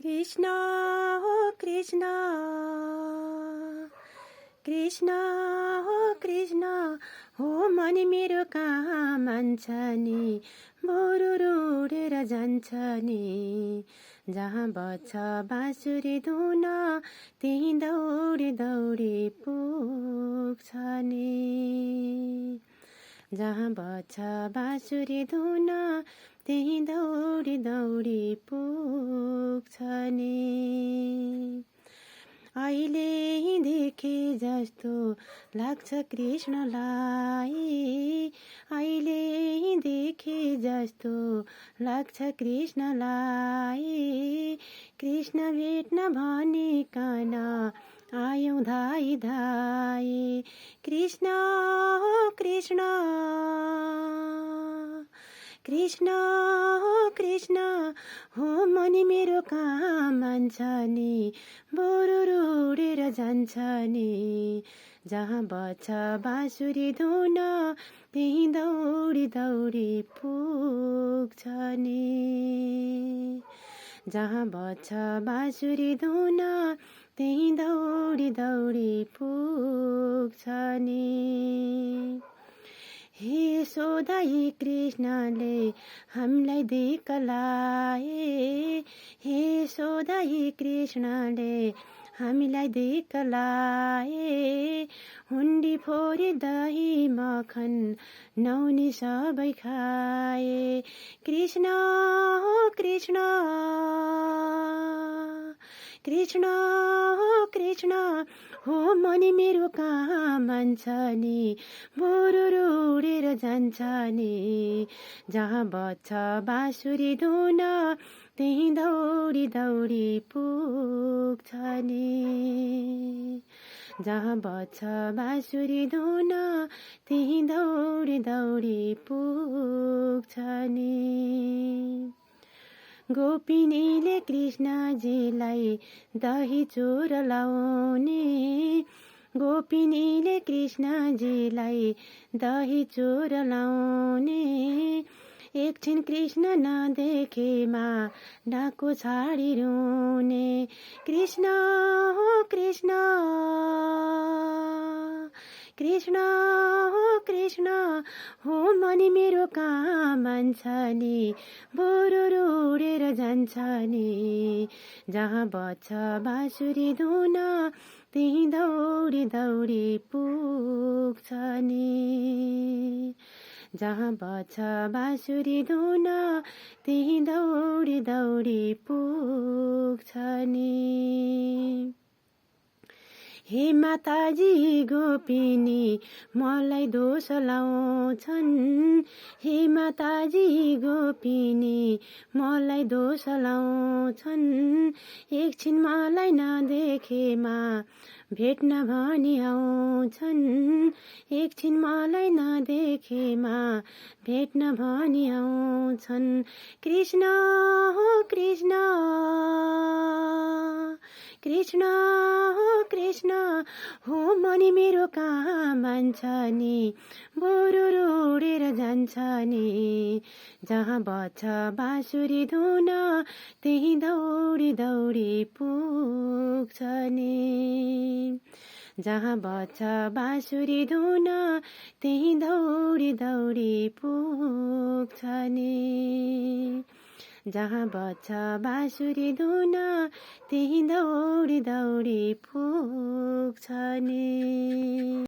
कृष्ण हो कृष्ण कृष्ण हो कृष्ण हो मन मेरो कहाँ मान्छ नि बरु रुडेर जान्छ नि जहाँ बज्छ बाँसुरी धुन त्यही दौडी दौडी पुग्छ नि जहाँ बज्छ बाँसुरी धुन त्यही दौडी दौडी पुग्छ नि अहिले देखे जस्तो लाग्छ कृष्णलाई अहिले देखे जस्तो लाग्छ कृष्णलाई कृष्ण भेट्न भनिकन आयौँ धाई धाई कृष्ण हो कृष्ण कृष्ण हो कृष्ण हो मनी मेरो कहाँ मान्छ नि बरु रुडेर जान्छ नि जहाँ बज्छ बाँसुरी धुन त्यही दौडी दौडी पुग्छ नि जहाँ बज्छ बाँसुरी धुन त्यही दौडी दौडी पुग्छ नि हे यशोदा यी कृष्णले हामीलाई दिकलाए हे यशोदा यी कृष्णले हामीलाई दिकलाए हुन्डी फोरी दही मखन नौनी सबै खाए कृष्ण हो कृष्ण कृष्ण हो कृष्ण हो मनी मेरो कहाँ मान्छ नि बरु रुडेर जान्छ नि जहाँ बज्छ बाँसुरी धुन त्यही दौडी दौडी पुग्छ नि जहाँ बज्छ बाँसुरी धुन त्यही दौडी दौडी पुग्छ नि गोपिनीले कृष्णजीलाई दही चोर लाउने गोपिनीले कृष्णजीलाई दही चोर लाउने एकछिन कृष्ण नदेखेमा डाको छाडी रुने कृष्ण हो कृष्ण कृष्ण हो कृष्ण हो मनी मेरो कहाँ मान्छ नि बरु रुडेर जान्छ नि जहाँ बज्छ बाँसुरी धुन त्यही दौडी दौडी पुग्छ नि जहाँ बज्छ बाँसुरी धुन त्यही दौडी दौडी पुग्छ नि हे माताजी गोपिनी मलाई दोष लाउँछन् हे माताजी गोपिनी मलाई दोष लाउँछन् एकछिन मलाई नदेखेमा भेट्न भनी आउँछन् एकछिन मलाई नदेखेमा भेट्न भनी आउँछन् कृष्ण हो कृष्ण कृष्ण हो कृष्ण हो मनी मेरो कहाँ मान्छ नि बरु रुडेर जान्छ नि जहाँ बज्छ बाँसुरी धुन त्यही दौडी दौडी पुग्छ नि जहाँ बज्छ बाँसुरी धुन त्यही दौडी दौडी पुग्छ नि जहाँ बज्छ बाँसुरी धुन त्यही दौडी दौडी पुग्छ नि